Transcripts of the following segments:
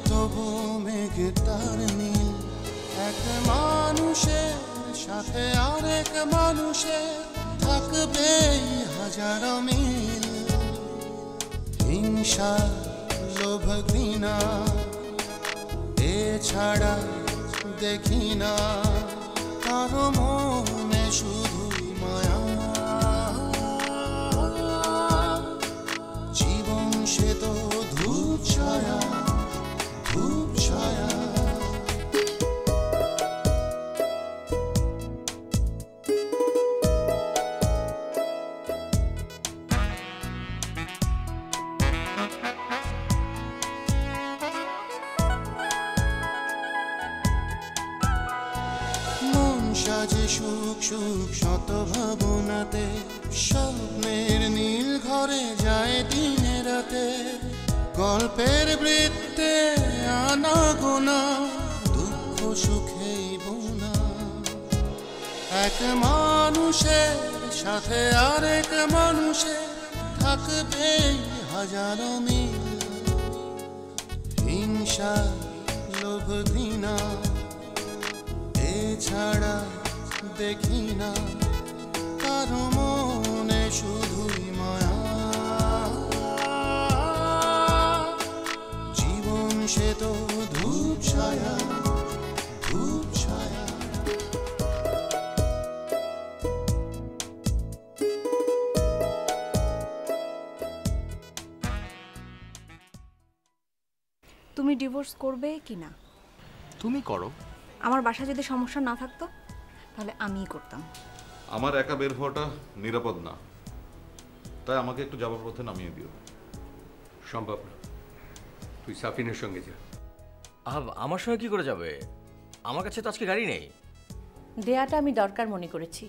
তবু মেঘটার নীল, এক মানুষের সাথে আরেক মানুষের থাকবে হাজার মিল। হিংসা, লোভ, ঘৃণা এছাড়া দেখি না কারো মনে, শুধুই মায়া। জীবন সে তো ধূপ ছায়া, ধূপ ছায়া। সাজে সুখ সুখ শত ভাবনাতে, স্বপ্নের নীল ঘরে যায় দিনে রাতে। গল্পের বৃত্তে আনা গোনা, দুঃখ সুখেই বোনা। এক মানুষের সাথে আরেক মানুষের থাকবে হাজারো মিল। হিংসা, লোভ, ঘৃণা এছাড়া দেখি না কারো মনে, শুধুই মায়া। জীবন সে তো ধূপ ছায়া, ধূপ ছায়া। তুমি ডিভোর্স করবে কি না? তুমি করো। আমার বাসা যদি সমস্যা না থাকতো তাহলে আমিই করতাম। আমার একা বের হওয়াটা নিরাপদ না, তাই আমাকে একটু যাবার পথে নামিয়ে দিও। সম্ভব না, তুই সাফিনের সঙ্গে যা। আমার সঙ্গে কি করে যাবে? আমার কাছে তো আজকে গাড়ি নেই। দেয়াটা আমি দরকার মনে করেছি,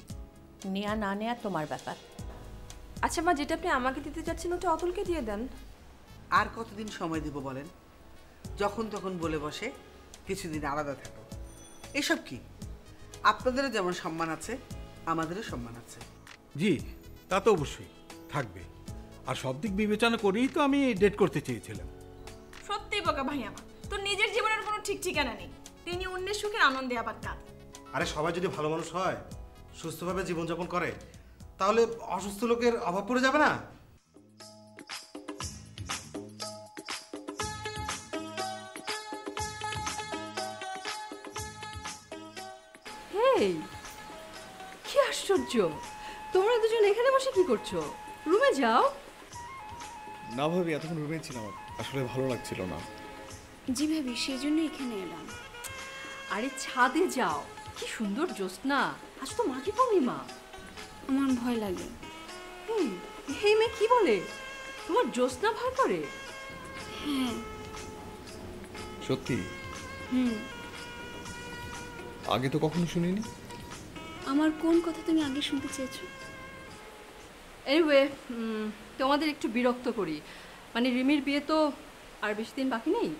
নেয়া না নেয়া তোমার ব্যাপার। আচ্ছা মা, যেটা আপনি আমাকে দিতে চাচ্ছেন ওটা অতুলকে দিয়ে দেন। আর কতদিন সময় দিব বলেন? যখন তখন বলে বসে কিছুদিন আলাদা থাকো। এসব কি? আপনাদেরও যেমন সম্মান আছে, আমাদেরও সম্মান আছে। জি, তা তো অবশ্যই থাকবে। আর সব দিক বিবেচনা করেই তো আমি ডেট করতে চেয়েছিলাম। সত্যি বোকা ভাই আমার, তোর নিজের জীবনের কোনো ঠিক ঠিকানা নেই। তিনি অন্যের সুখের আনন্দে আবার কাঁদ। আরে সবাই যদি ভালো মানুষ হয়, সুস্থভাবে জীবনযাপন করে, তাহলে অসুস্থ লোকের অভাব পড়ে যাবে না। কি আশ্চর্য, তোমরা দুজন এখানে বসে কি করছো? রুমে যাও। না ভাবি, এতক্ষণ রুমে ছিলাম, আসলে ভালো লাগছিল না। জি ভাবি, সেই জন্য এখানে এলাম। আরে ছাদে যাও, কি সুন্দর জ্যোৎস্না, আজ তো মাঘী পূর্ণিমা। আমার ভয় লাগে। এই মেয়ে কি বলে? তোমার জ্যোৎস্না ভয় করে? হ্যাঁ। সত্যি? আগে তো কখনো শুনিনি। আমার কোন কথা তুমি আগে শুনতে চেয়েছো? এনিওয়ে, তোমাদের একটু বিরক্ত করি, মানে রিমির বিয়ে তো আর বেশি দিন বাকি নেই।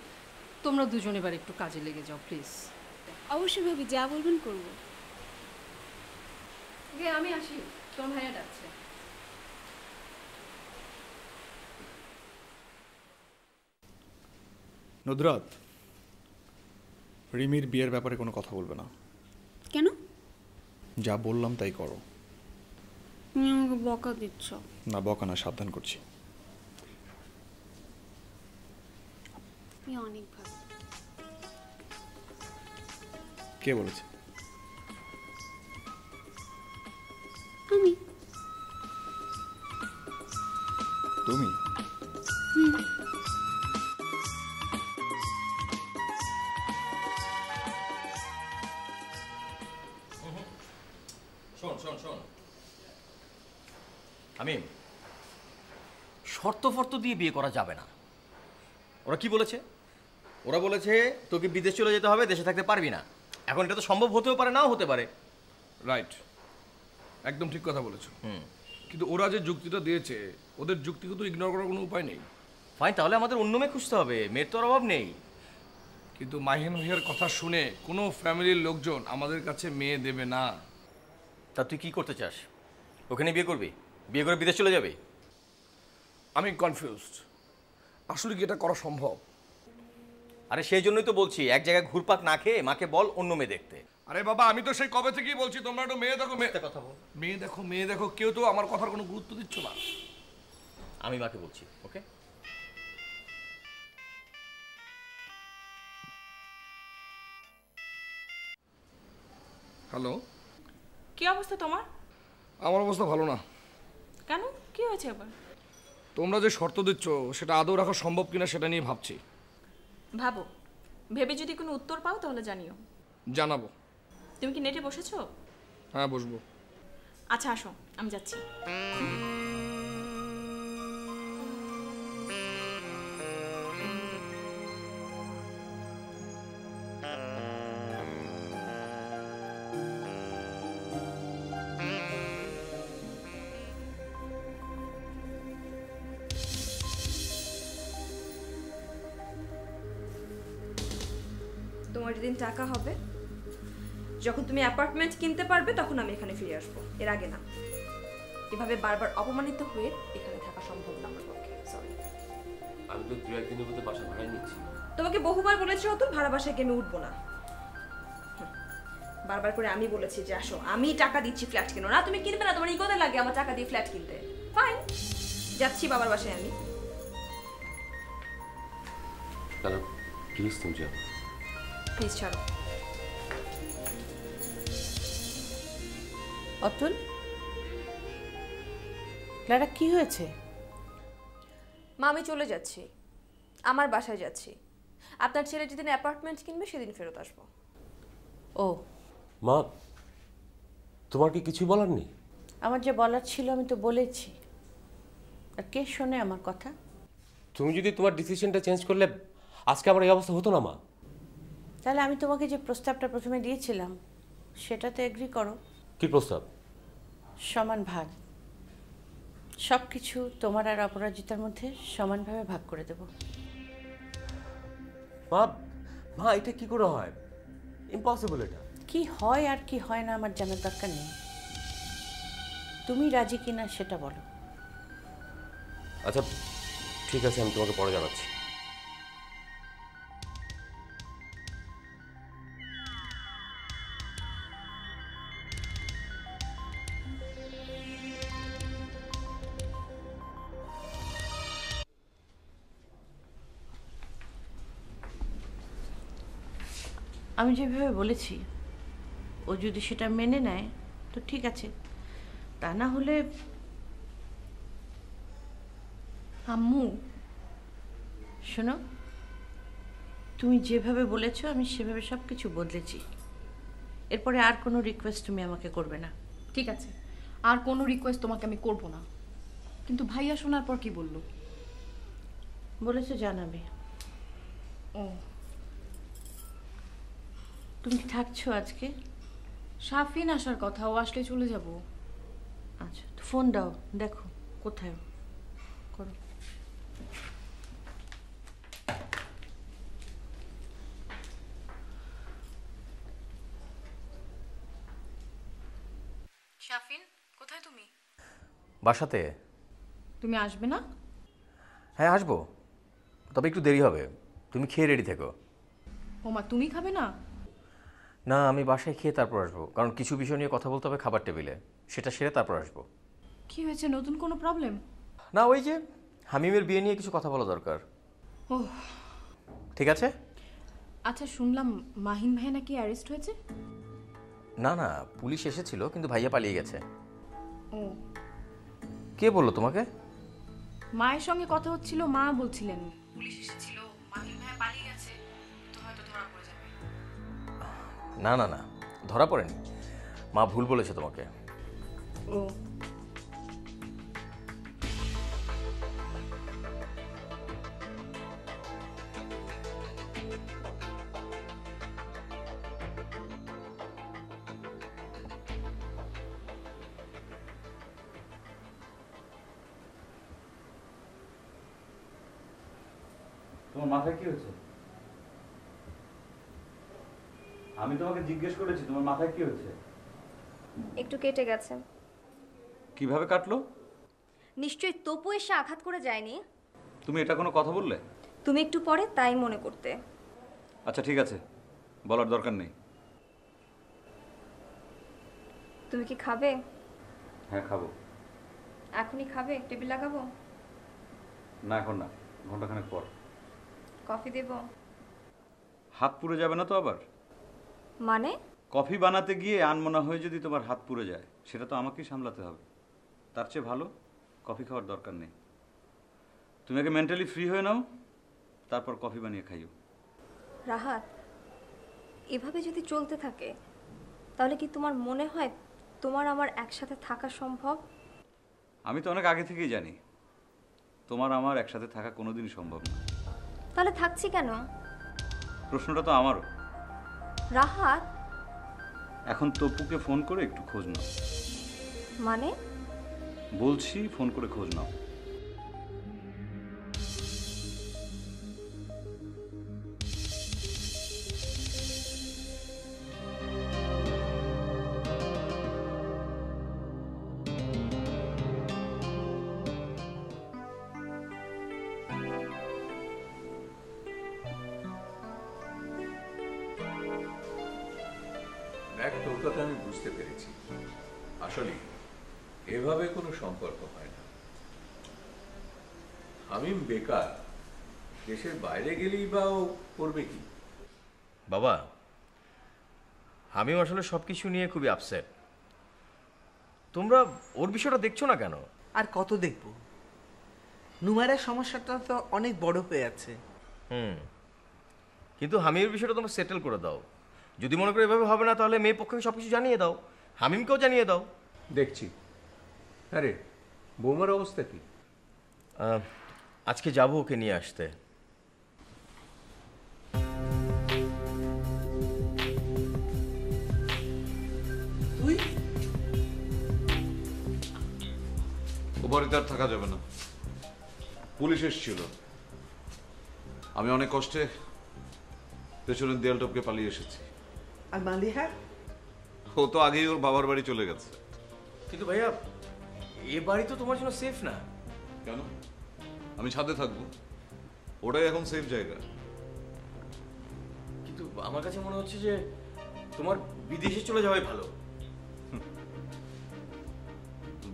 তোমরা দুজন এবার একটু কাজে লেগে যাও প্লিজ। অবশ্যই ভাবি, যা বলবেন করবো। আমি আসি, তোমার ভাইয়া ডাকছে। নুদরাত, রিমির বিয়ের ব্যাপারে কোনো কথা বলবে না। কেন? যা বললাম তাই করো। তুমি আমাকে বকা দিচ্ছ। না, বকা না, সাবধান করছি। তুমি অনেক ভালো। কে বলেছে? আমি। তুমি? শোন শোন শোন, আমি শর্ত ফর্ত দিয়ে বিয়ে করা যাবে না। ওরা কি বলেছে? ওরা বলেছে তোকে বিদেশ চলে যেতে হবে, দেশে থাকতে পারবি না। এখন এটা তো সম্ভব হতেও পারে, নাও হতে পারে। রাইট, একদম ঠিক কথা বলেছো। কিন্তু ওরা যে যুক্তিটা দিয়েছে, ওদের যুক্তিকে তো ইগনোর করার কোনো উপায় নেই। ফাইন, তাহলে আমাদের অন্য মেয়ে খুঁজতে হবে, মেয়ের তো আর অভাব নেই। কিন্তু মাহিন ভাইয়ের কথা শুনে কোনো ফ্যামিলির লোকজন আমাদের কাছে মেয়ে দেবে না। তা তুই কি করতে চাস? ওখানে বিয়ে করবি? বিয়ে করে বিদেশ চলে যাবে? আমি কনফিউজড, আসলে কি এটা করা সম্ভব? আরে সেই জন্যই তো বলছি এক জায়গায় ঘুরপাক না খেয়ে মাকে বল অন্য মেয়ে দেখতে। আরে বাবা আমি তো সেই কবে থেকেই বলছি তোমরা একটু মেয়ে দেখো, কথা বল। মেয়ে দেখো, কেউ তো আমার কথার কোনো গুরুত্ব দিচ্ছ না। আমি মাকে বলছি, ওকে? হ্যালো, কি অবস্থা তোমার? আমার অবস্থা ভালো না। কেন, কি হয়েছে আবার? তোমরা যে শর্ত দিচ্ছ সেটা আদৌ রাখা সম্ভব কিনা সেটা নিয়ে ভাবছি। ভাবো, ভেবে যদি কোনো উত্তর পাও তাহলে জানিও। জানাবো। তুমি কি নেটে বসেছো? হ্যাঁ বসবো। আচ্ছা আসো, আমি যাচ্ছি। তোমার যেদিন টাকা হবে, যখন তুমি অ্যাপার্টমেন্ট কিনতে পারবে, তখন আমি এখানে ফিরে আসবো, এর আগে না। এভাবে বারবার অপমানিত হয়ে এখানে থাকা সম্ভব না আমার পক্ষে। সরি। আমি তো 2-1 দিনের মধ্যে বাসা ভাড়াই নিচ্ছি। তোমাকে বহুবার বলেছি অতুল, ভাড়া বাসায় আমি উঠবো না। বারবার করে আমি বলেছি যে আসো, আমি টাকা দিচ্ছি ফ্ল্যাট কিনো। না, তুমি কিনবে না, তোমার ইগোতে লাগে আমার টাকা দিয়ে ফ্ল্যাট কিনতে। ফাইন, যাচ্ছি বাবার বাসায় আমি। তাহলে প্লিজ তুমি যাও। প্লিজ ছাড়ো। অতুল, ক্লারা কি হয়েছে? মা, আমি চলে যাচ্ছি, আমার বাসায় যাচ্ছি। আপনার ছেলে যেদিন অ্যাপার্টমেন্ট কিনবে সেদিন ফেরত আসবো। ও মা, তোমার কি কিছু বলার নেই? আমার যে বলার ছিল আমি তো বলেছি। আর কে শোনে আমার কথা? তুমি যদি তোমার ডিসিশনটা চেঞ্জ করলে আজকে আমার এই অবস্থা হতো না মা। তাহলে আমি তোমাকে যে প্রস্তাবটা প্রথমে দিয়েছিলাম সেটাতে এগ্রি করো। কি প্রস্তাব? সমান ভাগ, সব কিছু তোমার আর অপরাজিতার মধ্যে সমানভাবে ভাগ করে দেব। মা, মা এটা কি করে হয়? ইম্পসিবল এটা। কি হয় আর কি হয় না আমার জানার দরকার নেই। তুমি রাজি কিনা সেটা বলো। আচ্ছা ঠিক আছে, আমি তোমাকে পরে জানাচ্ছি। আমি যেভাবে বলেছি ও যদি সেটা মেনে নেয় তো ঠিক আছে, তা না হলে। আম্মু শোনো, তুমি যেভাবে বলেছো আমি সেভাবে সব কিছু বদলেছি। এরপরে আর কোনো রিকোয়েস্ট তুমি আমাকে করবে না। ঠিক আছে, আর কোনো রিকোয়েস্ট তোমাকে আমি করব না। কিন্তু ভাইয়া শোনার পর কি বললো? বলেছো জানাবে। ও, তুমি কি থাকছো আজকে? সাফিন আসার কথা, ও আসলে চলে যাব। আচ্ছা, তো ফোন দাও, দেখো কোথায় করো। সাফিন, কোথায় তুমি? বাসাতে। তুমি আসবে না? হ্যাঁ আসবো, তবে একটু দেরি হবে। তুমি খেয়ে রেডি থেকো। ওমা, তুমি খাবে না? না, আমি বাসায় খেয়ে তারপর আসবো, কারণ কিছু বিষয় নিয়ে কথা বলতে হবে খাবার টেবিলে। সেটা সেরে তারপর আসবো। কি হয়েছে, নতুন কোনো প্রবলেম? না, ওই যে হামিমের বিয়ে নিয়ে কিছু কথা বলা দরকার। ও ঠিক আছে। আচ্ছা, শুনলাম মাহিন ভাই নাকি অ্যারেস্ট হয়েছে? না না, পুলিশ এসেছিল কিন্তু ভাইয়া পালিয়ে গেছে। ও, কে বললো তোমাকে? মায়ের সঙ্গে কথা হচ্ছিল, মা বলছিলেন পুলিশ এসেছিল, মাহিন ভাই পালিয়ে গেছে, তো হয়তো ধরা পড়ে যাবে। না না না, ধরা পড়েনি। মা ভুল বলেছে তোমাকে। ও, তোমার মাথায় কি হয়েছে? আমি তোমাকে জিজ্ঞেস করেছি তোমার মাথায় কি হয়েছে? একটু কেটে গেছে। কিভাবে কাটলো? নিশ্চয়ই তপু এসে আঘাত করে যায়নি। তুমি এটা কোনো কথা বললে? তুমি একটু পরে তাই মনে করতে। আচ্ছা ঠিক আছে, বলার দরকার নেই। তুমি কি খাবে? হ্যাঁ খাবো। এখনই খাবে? টেবিল লাগাবো? না এখন না, ঘন্টাখানেক পর। কফি দেব? হাত পুড়ে যাবে না তো আবার? মানে? কফি বানাতে গিয়ে আনমনা হয়ে যদি তোমার হাত পুড়ে যায়, সেটা তো আমাকেই সামলাতে হবে। তার চেয়ে ভালো কফি খাওয়ার দরকার নেই। তুমি আগে মেন্টালি ফ্রি হয়ে নাও, তারপর কফি বানিয়ে খাইও। রাহাত, এভাবে যদি চলতে থাকে তাহলে কি তোমার মনে হয় তোমার আমার একসাথে থাকা সম্ভব? আমি তো অনেক আগে থেকেই জানি তোমার আমার একসাথে থাকা কোনোদিনই সম্ভব না। তাহলে থাকছি কেন? প্রশ্নটা তো আমারও। রাহাত, এখন তপুকে ফোন করে একটু খোঁজ নাও। মানে? বলছি ফোন করে খোঁজ নাও। দেখ, তোর কথা আমি বুঝতে পেরেছি। আসলে এভাবে কোনো সম্পর্ক হয় না। আমি বেকার, দেশের বাইরে গেলেই বা ও করবে কি? বাবা, আমিও আসলে সব কিছু নিয়ে খুবই আপসেট। তোমরা ওর বিষয়টা দেখছো না কেন? আর কত দেখব? নুমাইরার সমস্যাটা তো অনেক বড় হয়ে আছে। কিন্তু হামিমের বিষয়টা তোমরা সেটেল করে দাও। যদি মনে করো এভাবে হবে না, তাহলে মেয়ে পক্ষকে সব কিছু জানিয়ে দাও, হামিমকেও জানিয়ে দাও। দেখছি। আরে বৌমার অবস্থা কি? আজকে যাবো ওকে নিয়ে আসতে। তুই? ও বাড়িতে আর থাকা যাবে না। পুলিশ এসেছিল, আমি অনেক কষ্টে পেছনের দেয়াল টপকে পালিয়ে এসেছি। আর মালিহা? ও তো আগেই ওর বাবার বাড়ি চলে গেছে। কিন্তু ভাইয়া, এ বাড়ি তো তোমার জন্য সেফ না। কেন? আমি ছাদে থাকবো, ওটাই এখন সেফ জায়গা। কিন্তু আমার কাছে মনে হচ্ছে যে তোমার বিদেশে চলে যাওয়াই ভালো।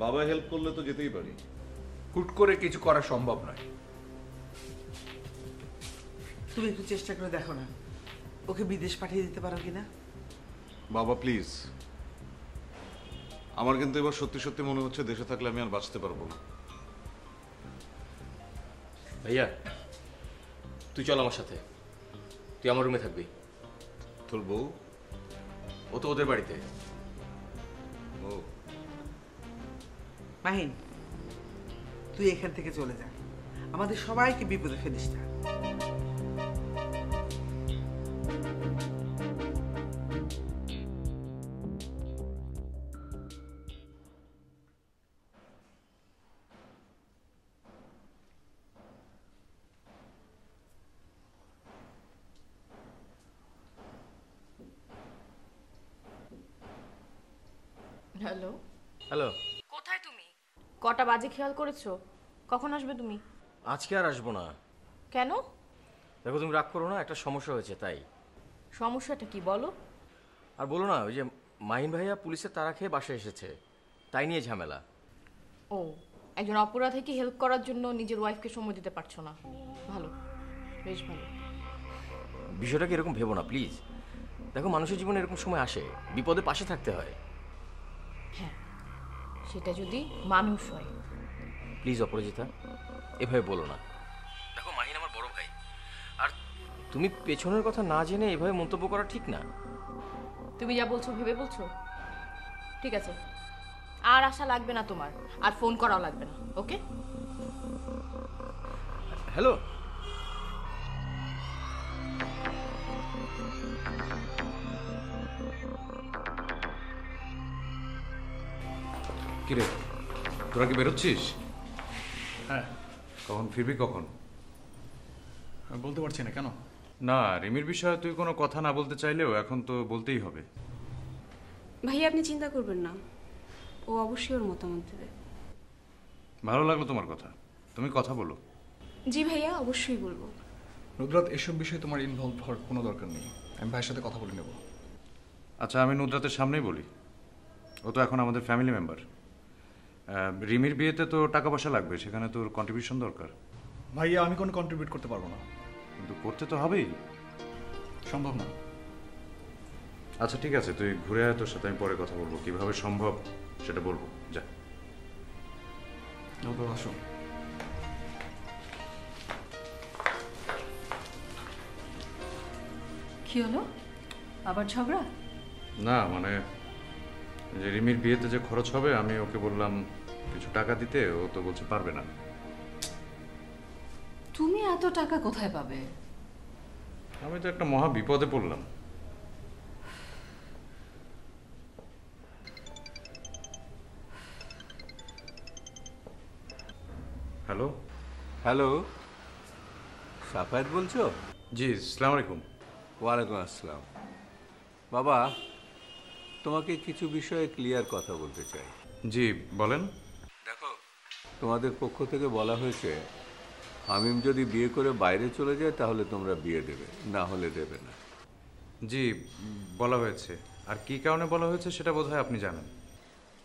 বাবা হেল্প করলে তো যেতেই পারি। হুট করে কিছু করা সম্ভব নয়। তুমি একটু চেষ্টা করে দেখো না, ওকে বিদেশ পাঠিয়ে দিতে পারো কিনা। বাবা প্লিজ, আমার কিন্তু এবার সত্যি সত্যি মনে হচ্ছে দেশে থাকলে আমি আর বাঁচতে পারবো না। ভাইয়া, তুই চল আমার সাথে। তুই আমার রুমে থাকবি। তোর বউ? ও তো ওদের বাড়িতে। ও মাহিন, তুই এখান থেকে চলে যা, আমাদের সবাইকে বিপদে ফেলিস না। হ্যালো। হ্যালো। কোথায় তুমি? কটা বাজে খেয়াল করেছো? কখন আসবে তুমি? আজকে আর আসবো না। কেন? দেখো, তুমি রাগ করো না, একটা সমস্যা হয়েছে তাই। সমস্যাটা কি বলো? আর বলো না, ওই যে মাহিন ভাইয়া পুলিশের তাড়া খেয়ে বাসায় এসেছে, তাই নিয়ে ঝামেলা। ও, একজন অপরাধীকে হেল্প করার জন্য নিজের ওয়াইফকে সময় দিতে পারছো না। ভালো, বেশ ভালো। বিষয়টা কি এরকম ভেবো না প্লিজ। দেখো, মানুষের জীবনে এরকম সময় আসে, বিপদে পাশে থাকতে হয়। হ্যাঁ, সেটা যদি মানুষ হয়। প্লিজ অপরাজিতা, এভাবে বলো না। দেখো, মাহিন আমার বড় ভাই, আর তুমি পেছনের কথা না জেনে এভাবে মন্তব্য করা ঠিক না। তুমি যা বলছো ভেবে বলছো? ঠিক আছে, আর আশা লাগবে না তোমার, আর ফোন করাও লাগবে না। ওকে? হ্যালো। কিরে, তোরা কি বেরোচ্ছিস? হ্যাঁ। কখন ফিরবি? কখন? আমি বলতে পারছি না। কেন? না, রিমির বিষয়ে তুই কোনো কথা না বলতে চাইলেও এখন তো বলতেই হবে। ভাইয়া, আপনি চিন্তা করবেন না, ও অবশ্যই ওর মতামত দেবে। ভালো লাগলো তোমার কথা, তুমি কথা বলো। জি ভাইয়া, অবশ্যই বলবো। রুদ্রাত, এসব বিষয়ে তোমার ইনভলভ হওয়ার কোনো দরকার নেই। আমি ভাইয়ের সাথে কথা বলে নেব। আচ্ছা, আমি নুদ্রাতের সামনেই বলি, ও তো এখন আমাদের ফ্যামিলি মেম্বার। রিমির বিয়েতে তো টাকা পয়সা লাগবে, সেখানে তোর কন্ট্রিবিউশন দরকার। ভাইয়া, আমি কোনো কন্ট্রিবিউট করতে পারবো না। কিন্তু করতে তো হবেই। সম্ভব না। আচ্ছা ঠিক আছে, তুই ঘুরে আয়, তোর সাথে আমি পরে কথা বলবো, কিভাবে সম্ভব সেটা বলবো। যা আসো। কি হলো, আবার ঝগড়া? না মানে, যে রিমির বিয়েতে যে খরচ হবে, আমি ওকে বললাম কিছু টাকা দিতে, ও তো বলছে পারবে না। তুমি এত টাকা কোথায় পাবে? আমি তো একটা মহা বিপদে পড়লাম। হ্যালো হ্যালো, সাফায়েত বলছো? জি, আসসালামু আলাইকুম। ওয়ালাইকুম আসসালাম। বাবা, তোমাকে কিছু বিষয়ে ক্লিয়ার কথা বলতে চাই। জি বলেন। দেখো, তোমাদের পক্ষ থেকে বলা হয়েছে হামিম যদি বিয়ে করে বাইরে চলে যায় তাহলে তোমরা বিয়ে দেবে, না হলে দেবে না। জি বলা হয়েছে, আর কি কারণে বলা হয়েছে সেটা বোধহয় আপনি জানেন।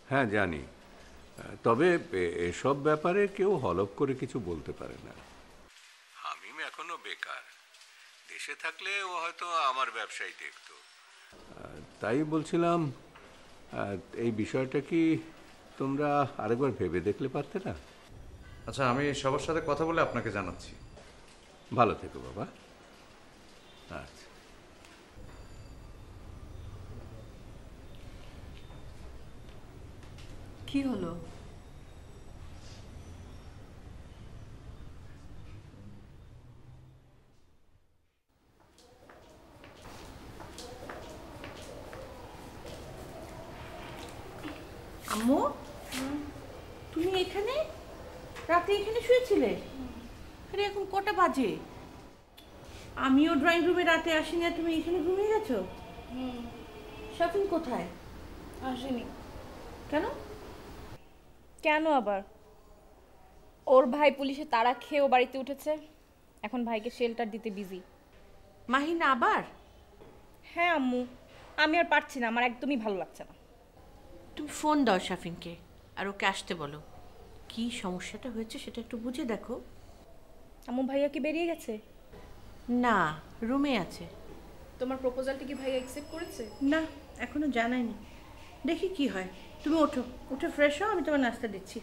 হ্যাঁ জানি, তবে এসব ব্যাপারে কেউ হলফ করে কিছু বলতে পারে না। হামিম এখনো বেকার, দেশে থাকলে ও হয়তো আমার ব্যবসায় দেখতো। তাই বলছিলাম, এই বিষয়টা কি তোমরা আরেকবার ভেবে দেখলে পারতে না? আচ্ছা, আমি সবার সাথে কথা বলে আপনাকে জানাচ্ছি। ভালো থেকো বাবা। আচ্ছা। কি হলো? আম্মু, তুমি এখানে রাতে এখানে শুয়েছিলে? আরে এখন কটা বাজে? আমিও ড্রয়িং রুমে রাতে আসিনি, আর তুমি এখানে ঘুমিয়ে গেছো? শপিং কোথায়? আসেনি। কেন? কেন আবার? ওর ভাই পুলিশে তাড়া খেয়ে ও বাড়িতে উঠেছে, এখন ভাইকে শেল্টার দিতে বিজি। মাহিনা আবার? হ্যাঁ আম্মু, আমি আর পারছি না, আমার একদমই ভালো লাগছে না। তুমি ফোন দাও শাফিনকে, আর ওকে আসতে বলো। কি সমস্যাটা হয়েছে সেটা একটু বুঝে দেখো। আম্মু, ভাইয়া কি বেরিয়ে গেছে? না, রুমে আছে। তোমার প্রপোজালটা কি ভাইয়া অ্যাকসেপ্ট করেছে? না, এখনো জানায়নি। দেখি কি হয়। তুমি ওঠো, উঠে ফ্রেশ হও, আমি তোমার নাস্তা দিচ্ছি।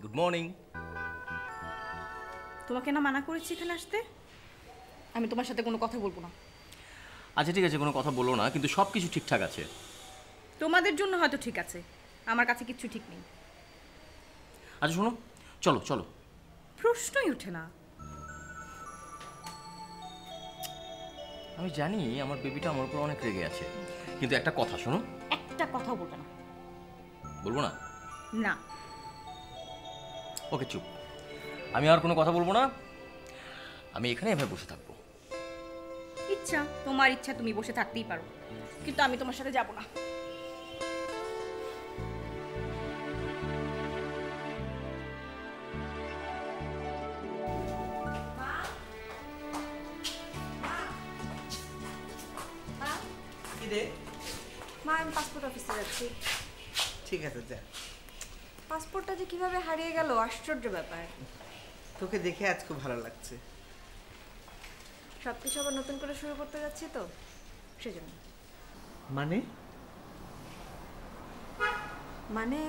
Good morning. তোমাকে না মানা করেছি এখানে আসতে? আমি তোমার সাথে কোনো কথা বলবো না। আচ্ছা ঠিক আছে, কোনো কথা বলো না, কিন্তু সব কিছু ঠিকঠাক আছে। তোমাদের জন্য হয়তো ঠিক আছে, আমার কাছে কিচ্ছু ঠিক নেই। আচ্ছা শোনো, চলো চলো। প্রশ্নই ওঠে না। আমি জানি আমার বেবিটা আমার উপর অনেক রেগে আছে, কিন্তু একটা কথা শোনো। একটা কথা বলবে না। বলবো না? না। ওকে চুপ, আমি আর কোনো কথা বলবো না, আমি এখানে এভাবে বসে থাকবো। ইচ্ছা, তোমার ইচ্ছা, তুমি বসে থাকতেই পারো, কিন্তু আমি তোমার সাথে যাব না। মা, আমি পাসপোর্ট অফিসে যাচ্ছি। ঠিক আছে, যা। পাসপোর্টটা যে কিভাবে হারিয়ে গেল, আশ্চর্য ব্যাপার। তোকে দেখে আজ খুব ভালো লাগছে। সবকিছু আবার নতুন করে শুরু করতে যাচ্ছি তো, সেজন্য। মানে? মানে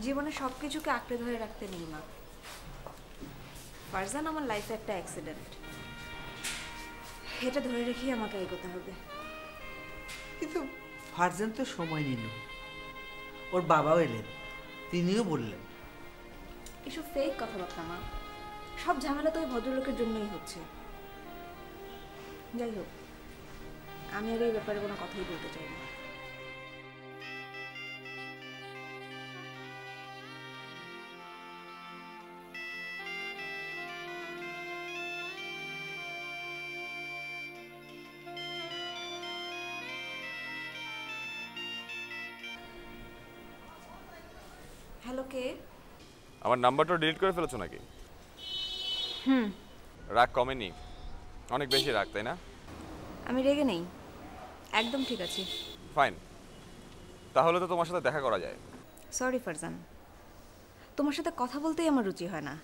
জীবনে সব কিছুকে আঁকড়ে ধরে রাখতে নেই মা। ফারজান আমার লাইফে একটা অ্যাক্সিডেন্ট, এটা ধরে রেখেই আমাকে এগোতে হবে। কিন্তু ফারজান তো সময় নিল, ওর বাবাও এলেন, তিনিও বললেন। এসব ফেক কথাবার্তা মা, সব ঝামেলা তো ওই ভদ্রলোকের জন্যই হচ্ছে। যাই হোক, আমি আর এই ব্যাপারে কোনো কথাই বলতে চাই না। হ্যালো, কে? আমার নাম্বারটা ডিলিট করে ফেলেছো নাকি? হুম। রাগ কমেনি? অনেক বেশি রাগ, তাই না? আমি রেগে নেই, একদম ঠিক আছি। ফাইন, তাহলে তো তোমার সাথে দেখা করা যায়। সরি ফারজান, তোমার সাথে কথা বলতেই আমার রুচি হয় না,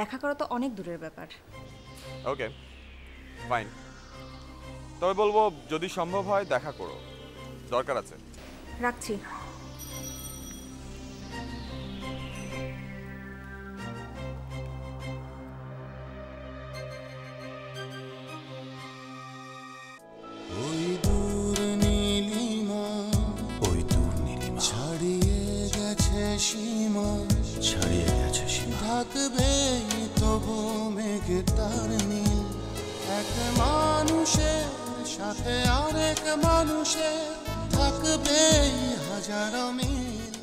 দেখা করা তো অনেক দূরের ব্যাপার। ওকে ফাইন, তবে বলবো যদি সম্ভব হয় দেখা করো, দরকার আছে। রাখছি। ওই দূর নীলিমা, ওই দূর নীলিমা ছাড়িয়ে গেছে সীমা, ছাড়িয়ে গেছে সীমা, থাকবে তবু মেঘটার নীল। এক মানুষের সাথে আরেক মানুষের থাকবে হাজারো মিল।